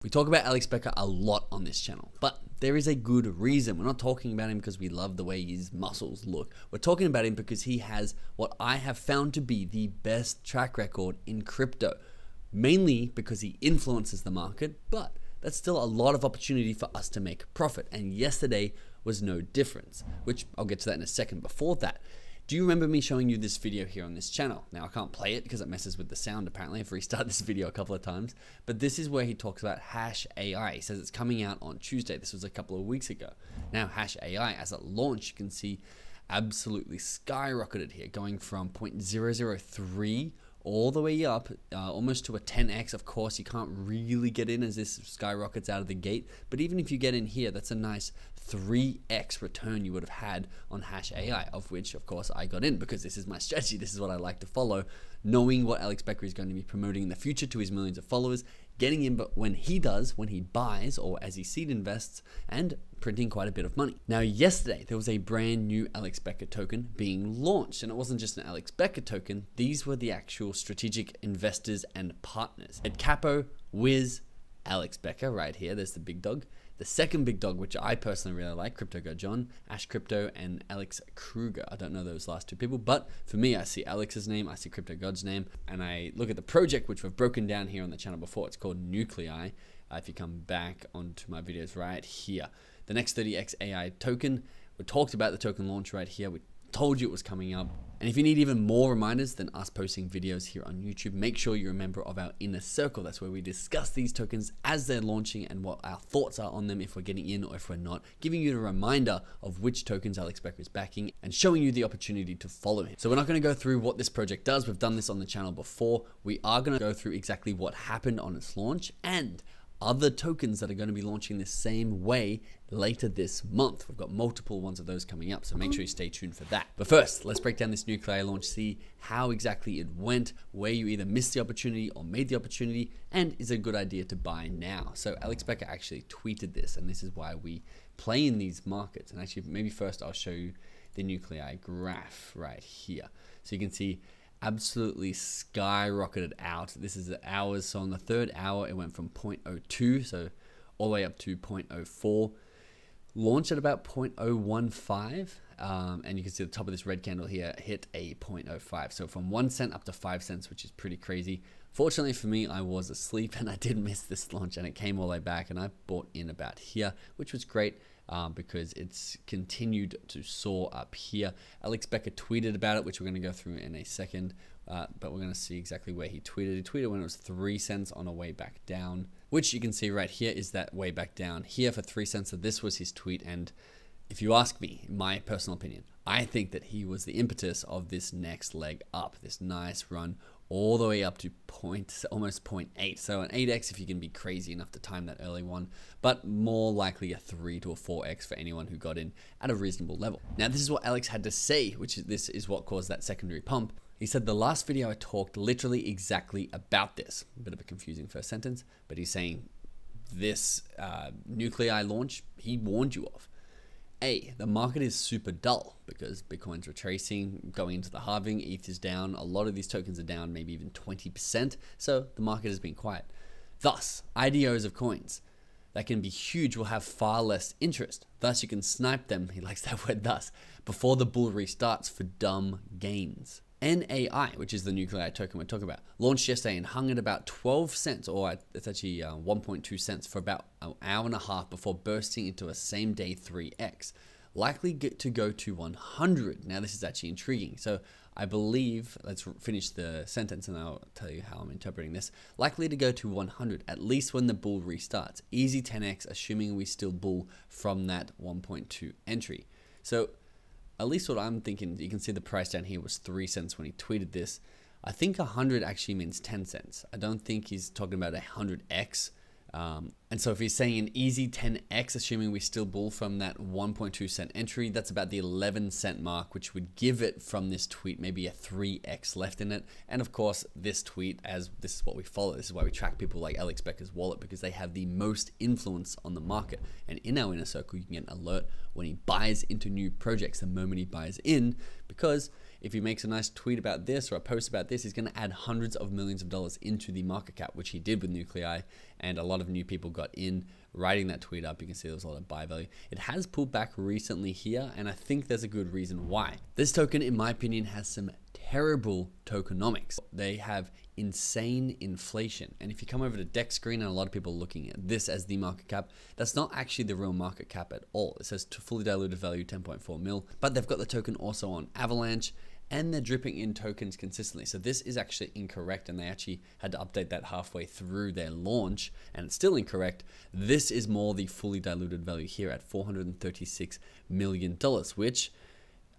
We talk about Alex Becker a lot on this channel, but there is a good reason. We're not talking about him because we love the way his muscles look. We're talking about him because he has what I have found to be the best track record in crypto, mainly because he influences the market, but that's still a lot of opportunity for us to make profit. And yesterday was no difference, which I'll get to that in a second. Before that, do you remember me showing you this video here on this channel? Now I can't play it because it messes with the sound apparently. I've restarted this video a couple of times, but this is where he talks about Hash AI. He says it's coming out on Tuesday. This was a couple of weeks ago. Now Hash AI, as it launched, you can see absolutely skyrocketed here, going from 0.003 all the way up, almost to a 10x. Of course, you can't really get in as this skyrockets out of the gate, but even if you get in here, that's a nice 3x return you would have had on Hash AI, of which, of course, I got in because this is my strategy. This is what I like to follow, knowing what Alex Becker is going to be promoting in the future to his millions of followers, getting in, but when he does, when he buys or as he seed invests, and printing quite a bit of money. Now, yesterday, there was a brand new Alex Becker token being launched, and it wasn't just an Alex Becker token. These were the actual strategic investors and partners. Ed Capo, Wiz, Alex Becker right here. There's the big dog. The second big dog, which I personally really like, Crypto Go John, Ash Crypto, and Alex Kruger. I don't know those last two people, but for me, I see Alex's name, I see Crypto God's name, and I look at the project, which we've broken down here on the channel before. It's called Nuclei. If you come back onto my videos right here, the next 30x AI token, we talked about the token launch right here. We told you it was coming up. And if you need even more reminders than us posting videos here on YouTube, make sure you're a member of our inner circle. That's where we discuss these tokens as they're launching and what our thoughts are on them, if we're getting in or if we're not, giving you a reminder of which tokens Alex Becker is backing and showing you the opportunity to follow him. So we're not going to go through what this project does. We've done this on the channel before. We are going to go through exactly what happened on its launch and other tokens that are going to be launching the same way later this month. We've got multiple ones of those coming up, so make sure you stay tuned for that. But first, let's break down this Nuclei launch, see how exactly it went, where you either missed the opportunity or made the opportunity, and is it a good idea to buy now. So Alex Becker actually tweeted this, and this is why we play in these markets. And actually, maybe first I'll show you the Nuclei graph right here. So you can see absolutely skyrocketed out. This is the hours. So on the third hour, it went from 0.02, so all the way up to 0.04. Launched at about 0.015, and you can see the top of this red candle here hit a 0.05. So from 1 cent up to 5 cents, which is pretty crazy. Fortunately for me, I was asleep and I did miss this launch, and it came all the way back, and I bought in about here, which was great. Because it's continued to soar up here. Alex Becker tweeted about it, which we're going to go through in a second, but we're going to see exactly where he tweeted. He tweeted when it was 3 cents on a way back down, which you can see right here is that way back down here for 3 cents. So this was his tweet, and if you ask me, my personal opinion, I think that he was the impetus of this next leg up, this nice run all the way up to almost 0.8. So an 8x if you can be crazy enough to time that early one, but more likely a 3 to a 4x for anyone who got in at a reasonable level. Now this is what Alex had to say, which is this is what caused that secondary pump. He said, the last video I talked literally exactly about this. A bit of a confusing first sentence, but he's saying this Nuclei launch, he warned you of. The market is super dull because Bitcoin's retracing, going into the halving, ETH is down, a lot of these tokens are down, maybe even 20%, so the market has been quiet. Thus, IDOs of coins that can be huge will have far less interest. Thus, you can snipe them, he likes that word thus, before the bull restarts for dumb gains. NAI, which is the Nuclei token we're talking about, launched yesterday and hung at about 12 cents, or it's actually 1.2 cents for about an hour and a half before bursting into a same day 3x, likely to go to 100. Now this is actually intriguing. So I believe, let's finish the sentence and I'll tell you how I'm interpreting this, likely to go to 100, at least when the bull restarts. Easy 10x, assuming we still bull from that 1.2 entry. So at least what I'm thinking, you can see the price down here was 3 cents when he tweeted this. I think 100 actually means 10 cents. I don't think he's talking about 100x. And so if he's saying an easy 10x, assuming we still bull from that 1.2 cent entry, that's about the 11 cent mark, which would give it from this tweet maybe a 3x left in it. And of course, this tweet, as this is what we follow, this is why we track people like Alex Becker's wallet, because they have the most influence on the market. And in our inner circle, you can get an alert when he buys into new projects the moment he buys in, because if he makes a nice tweet about this or a post about this, he's going to add hundreds of millions of dollars into the market cap, which he did with Nuclei, and a lot of new people got in writing that tweet up. You can see there was a lot of buy value. It has pulled back recently here, and I think there's a good reason why. This token, in my opinion, has some terrible tokenomics. They have insane inflation. And if you come over to Dex Screen, and a lot of people are looking at this as the market cap, that's not actually the real market cap at all. It says to fully diluted value 10.4 mil, but they've got the token also on Avalanche, and they're dripping in tokens consistently. So this is actually incorrect, and they actually had to update that halfway through their launch, and it's still incorrect. This is more the fully diluted value here at $436 million, which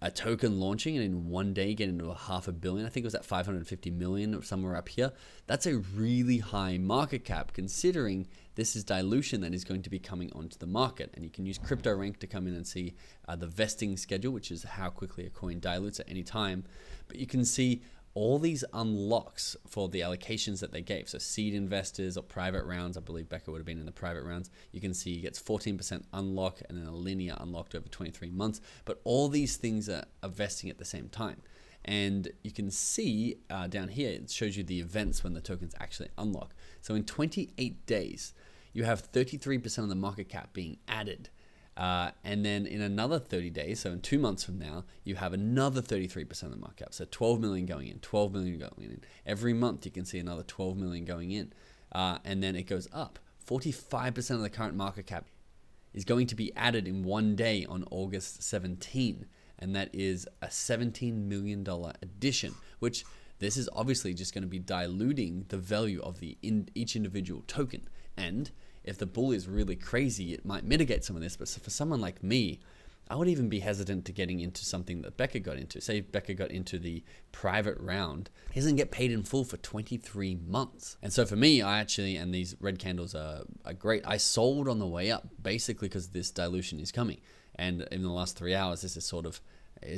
a token launching and in one day getting into $500 million, I think it was at 550 million or somewhere up here. That's a really high market cap considering this is dilution that is going to be coming onto the market. And you can use CryptoRank to come in and see the vesting schedule, which is how quickly a coin dilutes at any time. But you can see all these unlocks for the allocations that they gave. So seed investors or private rounds, I believe Becker would have been in the private rounds. You can see he gets 14% unlock and then a linear unlocked over 23 months. But all these things are vesting at the same time. And you can see down here, it shows you the events when the tokens actually unlock. So in 28 days, you have 33% of the market cap being added. And then in another 30 days, so in 2 months from now, you have another 33% of the market cap. So 12 million going in, 12 million going in. Every month you can see another 12 million going in. And then it goes up. 45% of the current market cap is going to be added in one day on August 17. And that is a $17 million addition, which this is obviously just going to be diluting the value of each individual token. And if the bull is really crazy, it might mitigate some of this. But for someone like me, I would even be hesitant to getting into something that Becker got into. Say Becker got into the private round, he doesn't get paid in full for 23 months. And so for me, I actually, and these red candles are great, I sold on the way up basically because this dilution is coming. And in the last 3 hours, this is sort of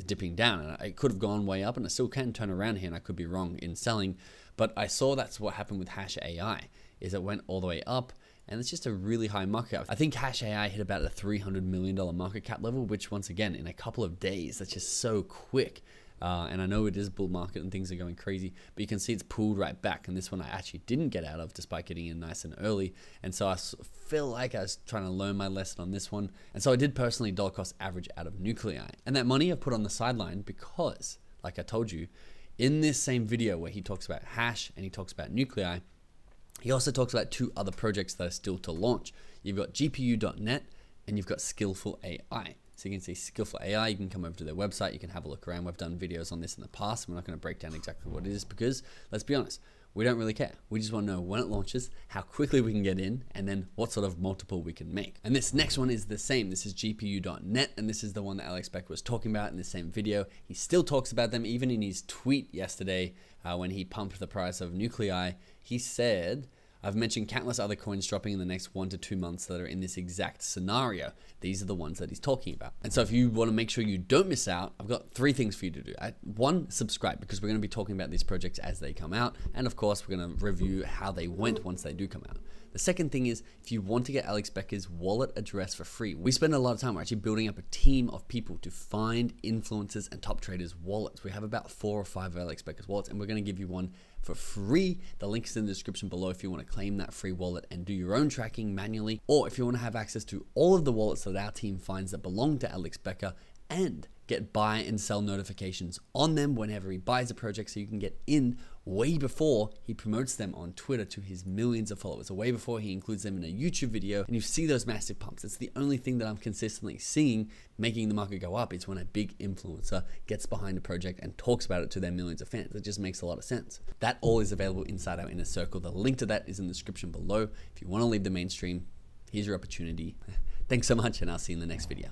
dipping down. And it could have gone way up, and I still can turn around here, and I could be wrong in selling. But I saw that's what happened with Hash AI, is it went all the way up. And it's just a really high market cap. I think Hash AI hit about a $300 million market cap level, which once again, in a couple of days, that's just so quick. And I know it is bull market and things are going crazy, but you can see it's pulled right back. And this one I actually didn't get out of despite getting in nice and early. And so I feel like I was trying to learn my lesson on this one. And so I did personally dollar cost average out of Nuclei. And that money I put on the sideline because, like I told you, in this same video where he talks about Hash and he talks about Nuclei, he also talks about 2 other projects that are still to launch. You've got GPU.net and you've got Skillful AI. So you can see Skillful AI, you can come over to their website, you can have a look around. We've done videos on this in the past. We're not going to break down exactly what it is because, let's be honest, we don't really care. We just want to know when it launches, how quickly we can get in, and then what sort of multiple we can make. And this next one is the same. This is GPU.net, and this is the one that Alex Becker was talking about in the same video. He still talks about them, even in his tweet yesterday when he pumped the price of Nuclei. He said, I've mentioned countless other coins dropping in the next 1 to 2 months that are in this exact scenario. These are the ones that he's talking about. And so if you want to make sure you don't miss out, I've got 3 things for you to do. 1, subscribe, because we're going to be talking about these projects as they come out. And of course, we're going to review how they went once they do come out. The second thing is, if you want to get Alex Becker's wallet address for free, we spend a lot of time, we're actually building up a team of people to find influencers and top traders' wallets. We have about 4 or 5 of Alex Becker's wallets, and we're going to give you one for free. The link is in the description below if you want to claim that free wallet and do your own tracking manually, or if you want to have access to all of the wallets that our team finds that belong to Alex Becker and get buy and sell notifications on them whenever he buys a project, so you can get in way before he promotes them on Twitter to his millions of followers, or way before he includes them in a YouTube video, and you see those massive pumps. It's the only thing that I'm consistently seeing making the market go up is when a big influencer gets behind a project and talks about it to their millions of fans. It just makes a lot of sense. That all is available inside our inner circle. The link to that is in the description below. If you want to leave the mainstream, here's your opportunity. Thanks so much, and I'll see you in the next video.